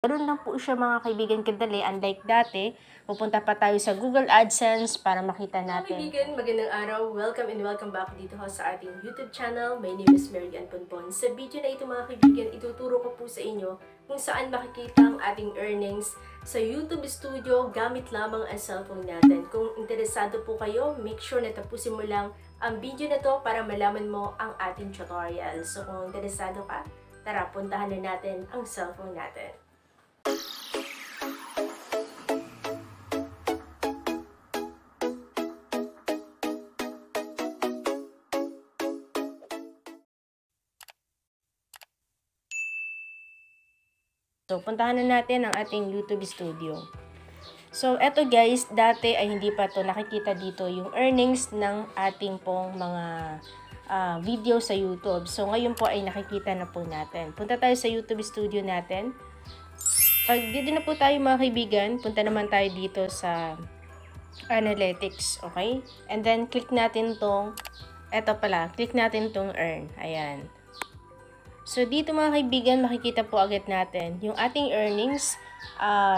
Ganun lang po siya mga kaibigan kadali, unlike dati, pupunta pa tayo sa Google AdSense para makita natin. Mga kaibigan, magandang araw. Welcome and welcome back dito sa ating YouTube channel. My name is Mary Ann Ponpon. Sa video na ito mga kaibigan, ituturo ko po sa inyo kung saan makikita ang ating earnings sa YouTube Studio gamit lamang ang cellphone natin. Kung interesado po kayo, make sure na tapusin mo lang ang video na to para malaman mo ang ating tutorial. So kung interesado ka, tara puntahan na natin ang cellphone natin. So, puntahan na natin ang ating YouTube Studio. So, eto guys, dati ay hindi pa to nakikita dito yung earnings ng ating pong mga video sa YouTube. So, ngayon po ay nakikita na po natin. Punta tayo sa YouTube Studio natin. Pag dito na po tayo mga kaibigan, punta naman tayo dito sa Analytics, okay? And then, click natin tong, eto pala, click natin tong Earn. Ayan. So, dito mga kaibigan, makikita po agad natin yung ating earnings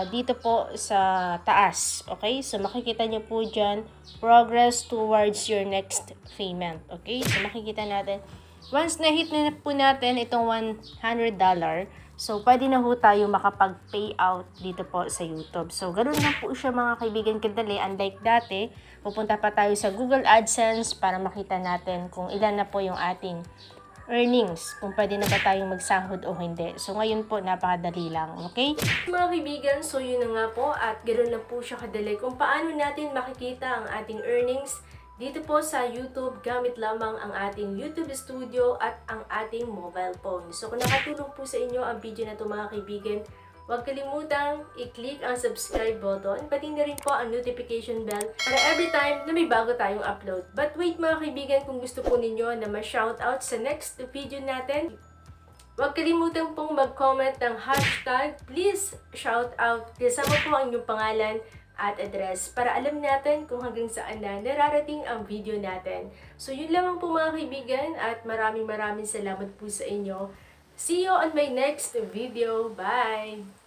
dito po sa taas. Okay? So, makikita nyo po dyan, progress towards your next payment. Okay? So, makikita natin. Once na-hit na po natin itong $100, so, pwede na po tayo makapag-payout dito po sa YouTube. So, ganun lang po siya mga kaibigan kadali. Unlike dati, pupunta pa tayo sa Google AdSense para makita natin kung ilan na po yung ating earnings, kung pwede na ba tayong magsahod o hindi. So, ngayon po, napakadali lang. Okay? Mga kaibigan, so yun na nga po at ganoon lang po siya kadali kung paano natin makikita ang ating earnings dito po sa YouTube gamit lamang ang ating YouTube Studio at ang ating mobile phone. So, kung nakatulong po sa inyo ang video na ito mga kaibigan, huwag kalimutang i-click ang subscribe button, pati na rin po ang notification bell para every time na may bago tayong upload. But wait mga kaibigan, kung gusto po ninyo na ma-shoutout sa next video natin, huwag kalimutan pong mag-comment ng hashtag please shoutout. Kasama po ang inyong pangalan at address para alam natin kung hanggang saan na nararating ang video natin. So yun lamang po mga kaibigan at maraming salamat po sa inyo. See you on my next video. Bye!